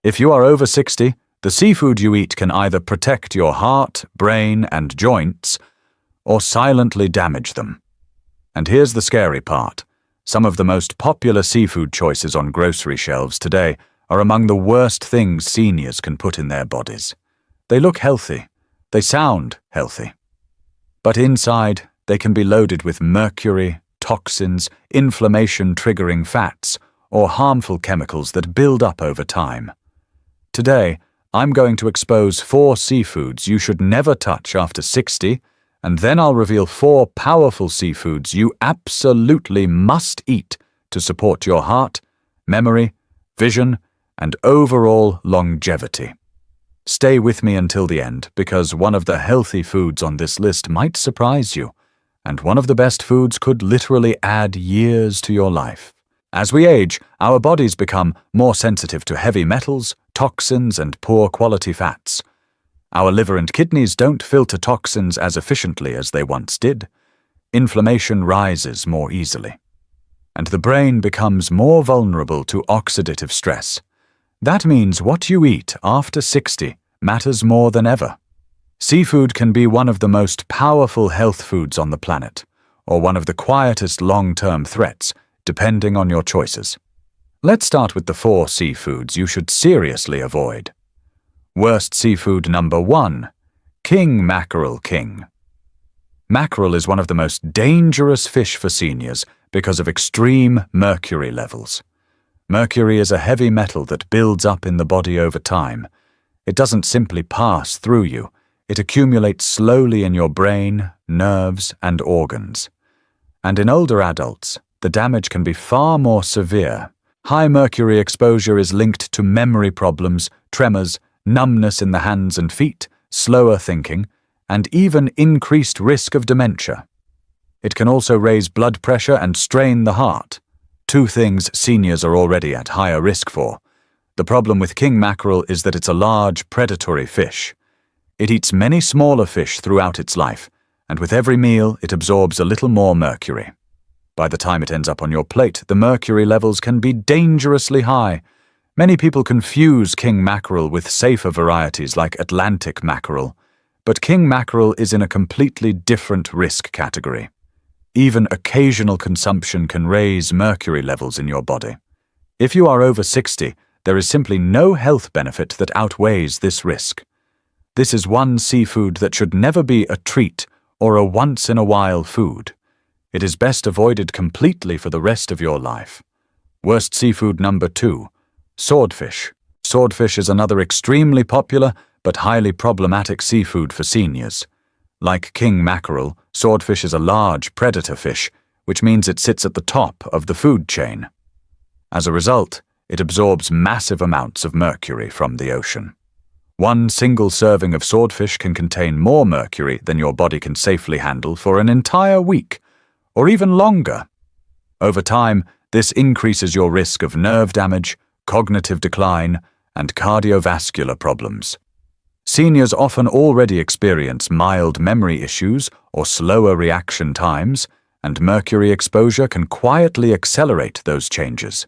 If you are over 60, the seafood you eat can either protect your heart, brain, and joints, or silently damage them. And here's the scary part. Some of the most popular seafood choices on grocery shelves today are among the worst things seniors can put in their bodies. They look healthy. They sound healthy. But inside, they can be loaded with mercury, toxins, inflammation-triggering fats, or harmful chemicals that build up over time. Today, I'm going to expose 4 seafoods you should never touch after 60, and then I'll reveal 4 powerful seafoods you absolutely must eat to support your heart, memory, vision, and overall longevity. Stay with me until the end, because one of the healthy foods on this list might surprise you, and one of the best foods could literally add years to your life. As we age, our bodies become more sensitive to heavy metals, toxins, and poor quality fats. Our liver and kidneys don't filter toxins as efficiently as they once did. Inflammation rises more easily. And the brain becomes more vulnerable to oxidative stress. That means what you eat after 60 matters more than ever. Seafood can be one of the most powerful health foods on the planet, or one of the quietest long-term threats, depending on your choices. Let's start with the 4 seafoods you should seriously avoid. Worst seafood number 1, king mackerel king. Mackerel is one of the most dangerous fish for seniors because of extreme mercury levels. Mercury is a heavy metal that builds up in the body over time. It doesn't simply pass through you. It accumulates slowly in your brain, nerves, and organs. And in older adults, the damage can be far more severe. High mercury exposure is linked to memory problems, tremors, numbness in the hands and feet, slower thinking, and even increased risk of dementia. It can also raise blood pressure and strain the heart, 2 things seniors are already at higher risk for. The problem with king mackerel is that it's a large predatory fish. It eats many smaller fish throughout its life, and with every meal it absorbs a little more mercury. By the time it ends up on your plate, the mercury levels can be dangerously high. Many people confuse king mackerel with safer varieties like Atlantic mackerel, but king mackerel is in a completely different risk category. Even occasional consumption can raise mercury levels in your body. If you are over 60, there is simply no health benefit that outweighs this risk. This is one seafood that should never be a treat or a once-in-a-while food. It is best avoided completely for the rest of your life. Worst seafood number 2, swordfish. Swordfish is another extremely popular but highly problematic seafood for seniors. Like king mackerel, swordfish is a large predator fish, which means it sits at the top of the food chain. As a result, it absorbs massive amounts of mercury from the ocean. One single serving of swordfish can contain more mercury than your body can safely handle for an entire week, or even longer. Over time, this increases your risk of nerve damage, cognitive decline, and cardiovascular problems. Seniors often already experience mild memory issues or slower reaction times, and mercury exposure can quietly accelerate those changes.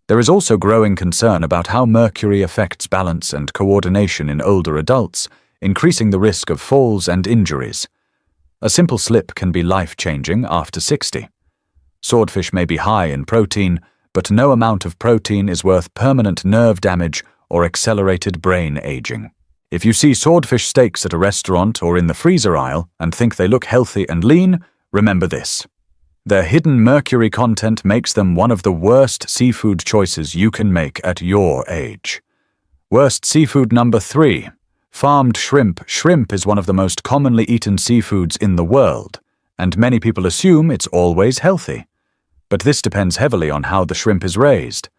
There is also growing concern about how mercury affects balance and coordination in older adults, increasing the risk of falls and injuries. A simple slip can be life-changing after 60. Swordfish may be high in protein, but no amount of protein is worth permanent nerve damage or accelerated brain aging. If you see swordfish steaks at a restaurant or in the freezer aisle and think they look healthy and lean, remember this. Their hidden mercury content makes them one of the worst seafood choices you can make at your age. Worst seafood number 3. Farmed shrimp. Shrimp is one of the most commonly eaten seafoods in the world, and many people assume it's always healthy. But this depends heavily on how the shrimp is raised.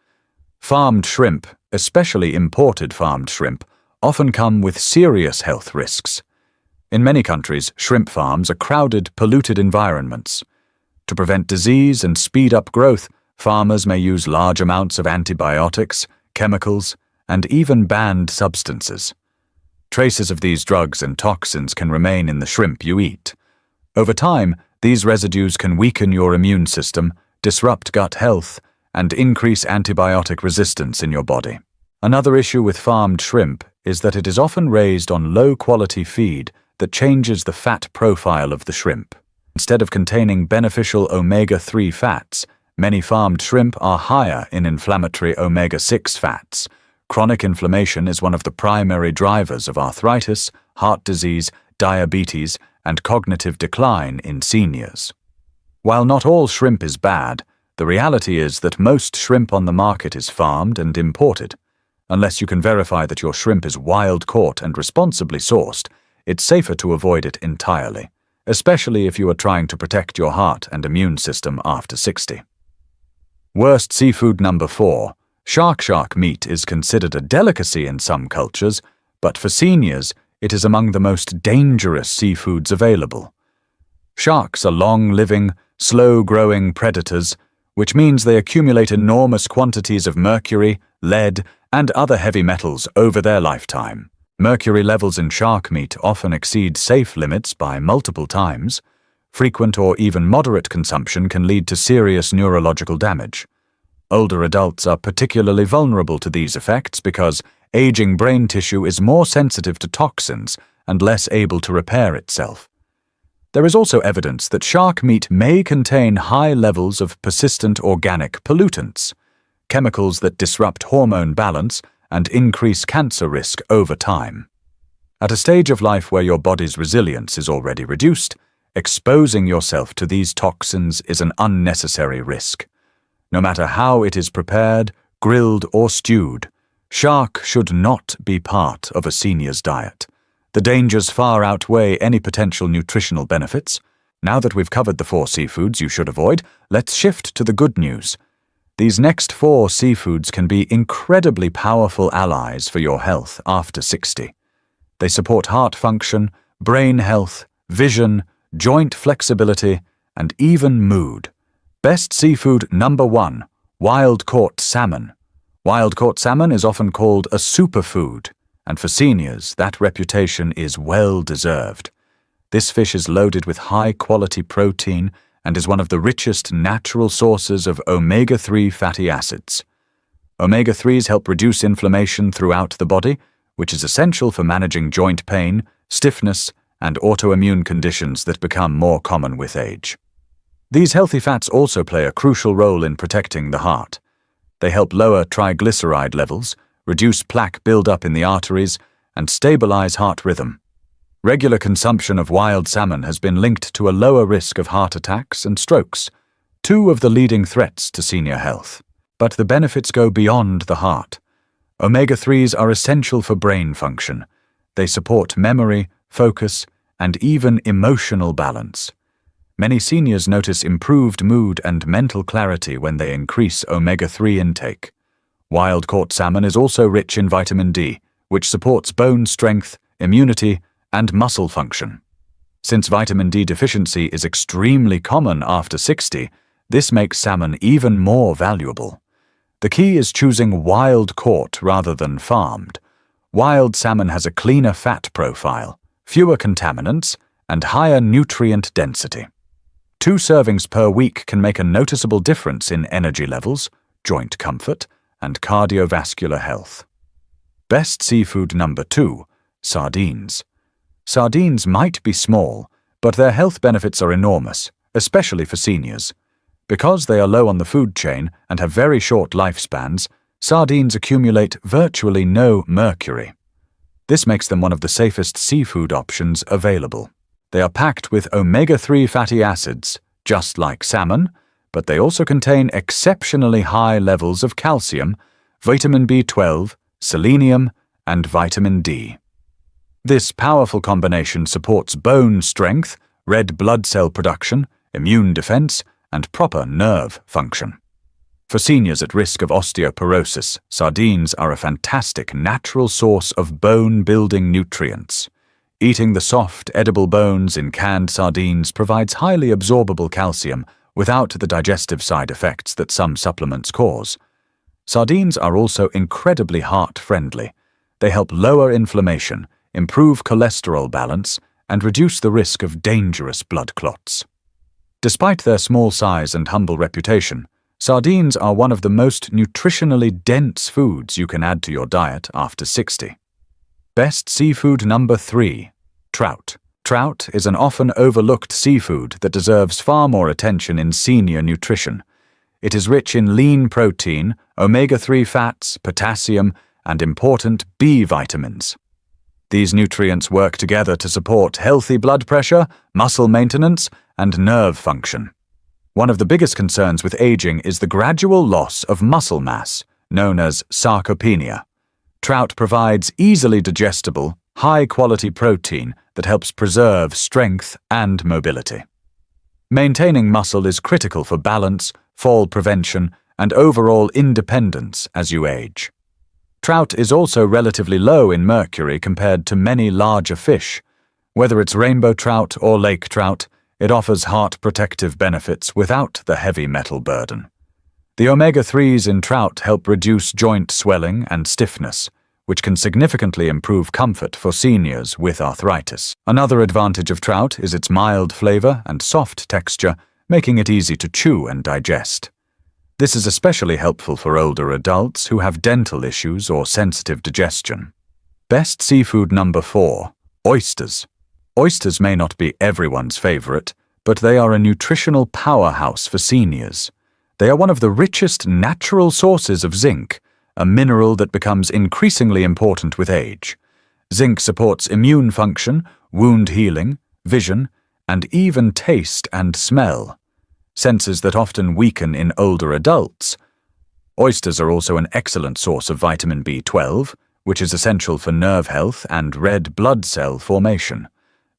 Farmed shrimp, especially imported farmed shrimp, often come with serious health risks. In many countries, shrimp farms are crowded, polluted environments. To prevent disease and speed up growth, farmers may use large amounts of antibiotics, chemicals, and even banned substances. Traces of these drugs and toxins can remain in the shrimp you eat. Over time, these residues can weaken your immune system, disrupt gut health, and increase antibiotic resistance in your body. Another issue with farmed shrimp is that it is often raised on low-quality feed that changes the fat profile of the shrimp. Instead of containing beneficial omega-3 fats, many farmed shrimp are higher in inflammatory omega-6 fats. Chronic inflammation is one of the primary drivers of arthritis, heart disease, diabetes, and cognitive decline in seniors. While not all shrimp is bad, the reality is that most shrimp on the market is farmed and imported. Unless you can verify that your shrimp is wild-caught and responsibly sourced, it's safer to avoid it entirely, especially if you are trying to protect your heart and immune system after 60. Worst seafood number 4. Shark meat is considered a delicacy in some cultures, but for seniors, it is among the most dangerous seafoods available. Sharks are long-living, slow-growing predators, which means they accumulate enormous quantities of mercury, lead, and other heavy metals over their lifetime. Mercury levels in shark meat often exceed safe limits by multiple times. Frequent or even moderate consumption can lead to serious neurological damage. Older adults are particularly vulnerable to these effects because aging brain tissue is more sensitive to toxins and less able to repair itself. There is also evidence that shark meat may contain high levels of persistent organic pollutants, chemicals that disrupt hormone balance and increase cancer risk over time. At a stage of life where your body's resilience is already reduced, exposing yourself to these toxins is an unnecessary risk. No matter how it is prepared, grilled, or stewed, shark should not be part of a senior's diet. The dangers far outweigh any potential nutritional benefits. Now that we've covered the 4 seafoods you should avoid, let's shift to the good news. These next 4 seafoods can be incredibly powerful allies for your health after 60. They support heart function, brain health, vision, joint flexibility, and even mood. Best seafood number 1, wild-caught salmon. Wild-caught salmon is often called a superfood, and for seniors, that reputation is well-deserved. This fish is loaded with high-quality protein and is one of the richest natural sources of omega-3 fatty acids. Omega-3s help reduce inflammation throughout the body, which is essential for managing joint pain, stiffness, and autoimmune conditions that become more common with age. These healthy fats also play a crucial role in protecting the heart. They help lower triglyceride levels, reduce plaque buildup in the arteries, and stabilize heart rhythm. Regular consumption of wild salmon has been linked to a lower risk of heart attacks and strokes, 2 of the leading threats to senior health. But the benefits go beyond the heart. Omega-3s are essential for brain function. They support memory, focus, and even emotional balance. Many seniors notice improved mood and mental clarity when they increase omega-3 intake. Wild-caught salmon is also rich in vitamin D, which supports bone strength, immunity, and muscle function. Since vitamin D deficiency is extremely common after 60, this makes salmon even more valuable. The key is choosing wild-caught rather than farmed. Wild salmon has a cleaner fat profile, fewer contaminants, and higher nutrient density. 2 servings per week can make a noticeable difference in energy levels, joint comfort, and cardiovascular health. Best seafood number 2, sardines. Sardines might be small, but their health benefits are enormous, especially for seniors. Because they are low on the food chain and have very short lifespans, sardines accumulate virtually no mercury. This makes them one of the safest seafood options available. They are packed with omega-3 fatty acids, just like salmon, but they also contain exceptionally high levels of calcium, vitamin B12, selenium, and vitamin D. This powerful combination supports bone strength, red blood cell production, immune defense, and proper nerve function. For seniors at risk of osteoporosis, sardines are a fantastic natural source of bone-building nutrients. Eating the soft, edible bones in canned sardines provides highly absorbable calcium without the digestive side effects that some supplements cause. Sardines are also incredibly heart-friendly. They help lower inflammation, improve cholesterol balance, and reduce the risk of dangerous blood clots. Despite their small size and humble reputation, Sardines are one of the most nutritionally dense foods you can add to your diet after 60. Best seafood number 3. Trout. Trout is an often overlooked seafood that deserves far more attention in senior nutrition. It is rich in lean protein, omega-3 fats, potassium, and important B vitamins. These nutrients work together to support healthy blood pressure, muscle maintenance, and nerve function. One of the biggest concerns with aging is the gradual loss of muscle mass, known as sarcopenia. Trout provides easily digestible, high-quality protein that helps preserve strength and mobility. Maintaining muscle is critical for balance, fall prevention, and overall independence as you age. Trout is also relatively low in mercury compared to many larger fish. Whether it's rainbow trout or lake trout, it offers heart protective benefits without the heavy metal burden. The omega-3s in trout help reduce joint swelling and stiffness, which can significantly improve comfort for seniors with arthritis. Another advantage of trout is its mild flavor and soft texture, making it easy to chew and digest. This is especially helpful for older adults who have dental issues or sensitive digestion. Best seafood number 4. Oysters. Oysters may not be everyone's favorite, but they are a nutritional powerhouse for seniors. They are one of the richest natural sources of zinc, a mineral that becomes increasingly important with age. Zinc supports immune function, wound healing, vision, and even taste and smell, senses that often weaken in older adults. Oysters are also an excellent source of vitamin B12, which is essential for nerve health and red blood cell formation.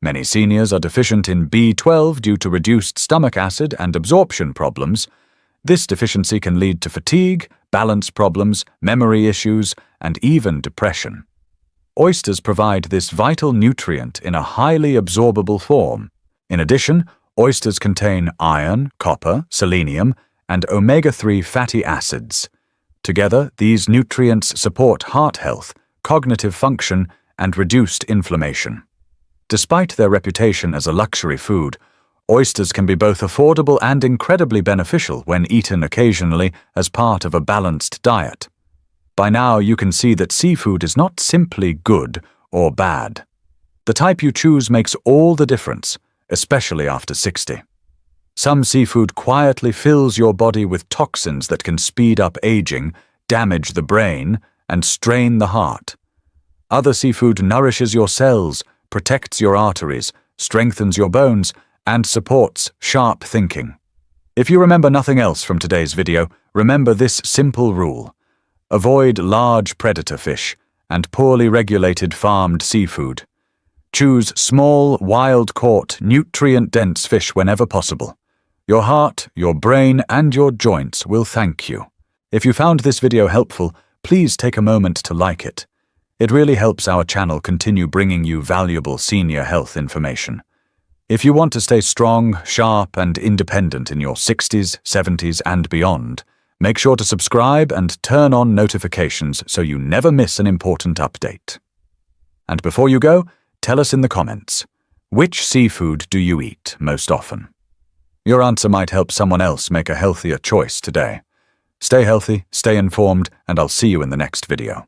Many seniors are deficient in B12 due to reduced stomach acid and absorption problems. This deficiency can lead to fatigue, balance problems, memory issues, and even depression. Oysters provide this vital nutrient in a highly absorbable form. In addition, oysters contain iron, copper, selenium, and omega-3 fatty acids. Together, these nutrients support heart health, cognitive function, and reduced inflammation. Despite their reputation as a luxury food, oysters can be both affordable and incredibly beneficial when eaten occasionally as part of a balanced diet. By now, you can see that seafood is not simply good or bad. The type you choose makes all the difference, especially after 60. Some seafood quietly fills your body with toxins that can speed up aging, damage the brain, and strain the heart. Other seafood nourishes your cells, protects your arteries, strengthens your bones, and supports sharp thinking. If you remember nothing else from today's video, remember this simple rule. Avoid large predator fish and poorly regulated farmed seafood. Choose small, wild-caught, nutrient-dense fish whenever possible. Your heart, your brain, and your joints will thank you. If you found this video helpful, please take a moment to like it. It really helps our channel continue bringing you valuable senior health information. If you want to stay strong, sharp, and independent in your 60s, 70s, and beyond, make sure to subscribe and turn on notifications so you never miss an important update. And before you go, tell us in the comments, which seafood do you eat most often? Your answer might help someone else make a healthier choice today. Stay healthy, stay informed, and I'll see you in the next video.